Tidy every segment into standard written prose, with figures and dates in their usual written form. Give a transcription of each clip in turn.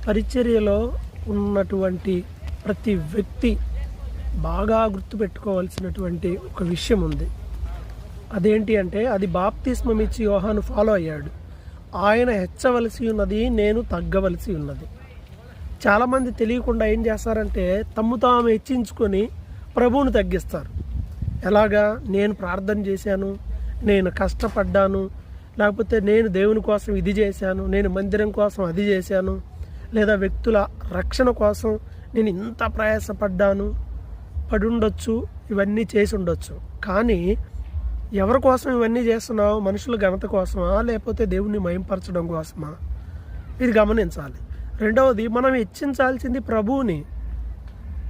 పరిచర్యలో ఉన్నటువంటి ప్రతి వ్యక్తి బాగా గుర్తుపెట్టుకోవాల్సినటువంటి ఒక విషయం ఉంది. అదేంటి అంటే, అది బాప్తిస్మం ఇచ్చి యోహాను ఫాలో అయ్యాడు. ఆయన హెచ్చవలసి ఉన్నది, నేను తగ్గవలసి ఉన్నది. చాలామంది తెలియకుండా ఏం చేస్తారంటే, తమ్ము తాము హెచ్చించుకొని ప్రభువుని తగ్గిస్తారు. ఎలాగా? నేను ప్రార్థన చేశాను, నేను కష్టపడ్డాను, లేకపోతే నేను దేవుని కోసం ఇది చేశాను, నేను మందిరం కోసం అది చేశాను, లేదా వ్యక్తుల రక్షణ కోసం నేను ఇంత ప్రయాసపడ్డాను, పడుండొచ్చు, ఇవన్నీ చేసి ఉండొచ్చు. కానీ ఎవరి కోసం ఇవన్నీ చేస్తున్నావు? మనుషుల ఘనత కోసమా, లేకపోతే దేవుణ్ణి మహింపరచడం కోసమా? ఇది గమనించాలి. రెండవది, మనం హెచ్చించాల్సింది ప్రభువుని.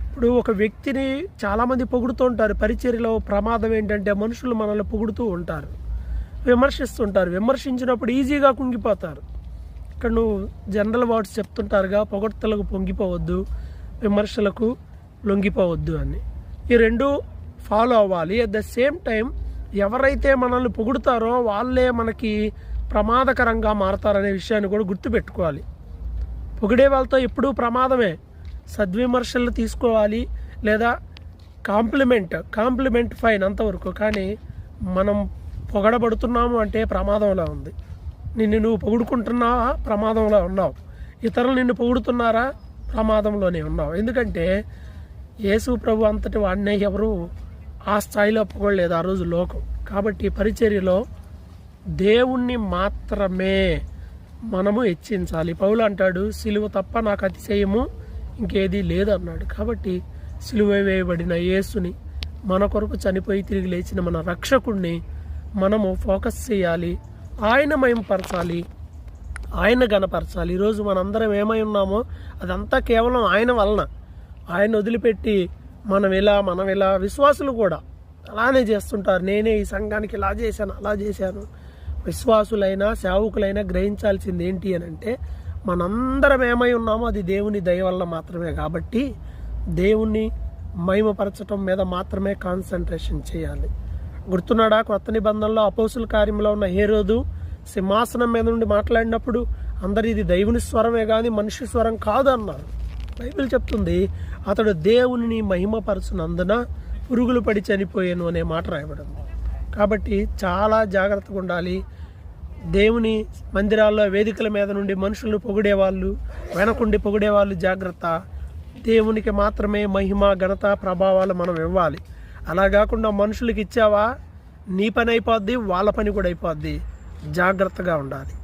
ఇప్పుడు ఒక వ్యక్తిని చాలామంది పొగుడుతూ ఉంటారు. పరిచర్యలో ప్రమాదం ఏంటంటే, మనుషులు మనల్ని పొగుడుతూ ఉంటారు, విమర్శిస్తుంటారు. విమర్శించినప్పుడు ఈజీగా కుంగిపోతారు. ఇక్కడ నువ్వు జనరల్ వర్డ్స్ చెప్తుంటారుగా, పొగడ్తలకు పొంగిపోవద్దు, విమర్శలకు లొంగిపోవద్దు అని. ఈ రెండు ఫాలో అవ్వాలి. అట్ ద సేమ్ టైం ఎవరైతే మనల్ని పొగుడుతారో వాళ్ళే మనకి ప్రమాదకరంగా మారతారనే విషయాన్ని కూడా గుర్తుపెట్టుకోవాలి. పొగిడే వాళ్ళతో ఎప్పుడూ ప్రమాదమే. సద్విమర్శలు తీసుకోవాలి, లేదా కాంప్లిమెంట్ ఫైన్ అంతవరకు. కానీ మనం పొగడబడుతున్నాము అంటే ప్రమాదంలో ఉంది. నువ్వు పొగుడుకుంటున్నావా? ప్రమాదంలో ఉన్నావు. ఇతరులు నిన్ను పొగుడుతున్నారా? ప్రమాదంలోనే ఉన్నావు. ఎందుకంటే యేసు ప్రభు అంతటి వాడినే ఎవరు ఆ స్థాయిలో పొగడలేదు ఆ రోజు లోకం. కాబట్టి పరిచర్యలో దేవుణ్ణి మాత్రమే మనము హెచ్చించాలి. పౌలు అంటాడు, సిలువ తప్ప నాకు అతిశయము ఇంకేదీ లేదు అన్నాడు. కాబట్టి సిలువ వేయబడిన యేసుని, మన కొరకు చనిపోయి తిరిగి లేచిన మన రక్షకుడిని మనము ఫోకస్ చేయాలి. ఆయన మహిమపరచాలి, ఆయన గణపరచాలి. ఈరోజు మనందరం ఏమై ఉన్నామో అదంతా కేవలం ఆయన వలన. ఆయన వదిలిపెట్టి మనం ఇలా విశ్వాసులు కూడా అలానే చేస్తుంటారు. నేనే ఈ సంఘానికి ఇలా చేశాను, అలా చేశాను. విశ్వాసులైనా సేవకులైనా గ్రహించాల్సింది ఏంటి అని అంటే, మనందరం ఏమై ఉన్నామో అది దేవుని దయ వల్ల మాత్రమే. కాబట్టి దేవుణ్ణి మహిమపరచడం మీద మాత్రమే కాన్సన్ట్రేషన్ చేయాలి. గుర్తున్నాడా? కొత్త నిబంధనలో అపోస్తుల కార్యంలో ఉన్న హేరోదు సింహాసనం మీద నుండి మాట్లాడినప్పుడు అందరు ఇది దేవుని స్వరమే కానీ మనిషి స్వరం కాదు అన్నారు. బైబిల్ చెప్తుంది, అతడు దేవుని మహిమపరచునందున పురుగులు పడి చనిపోయాను అనే మాట రాయబడింది. కాబట్టి చాలా జాగ్రత్తగా ఉండాలి. దేవుని మందిరాల్లో వేదికల మీద నుండి మనుషులను పొగిడేవాళ్ళు, వెనకుండి పొగిడేవాళ్ళు జాగ్రత్త. దేవునికి మాత్రమే మహిమ, ఘనత, ప్రభావాలు మనం ఇవ్వాలి. అలా కాకుండా మనుషులకి ఇచ్చావా నీ పని అయిపోద్ది, వాళ్ళ పని కూడా అయిపోద్ది. జాగ్రత్తగా ఉండాలి.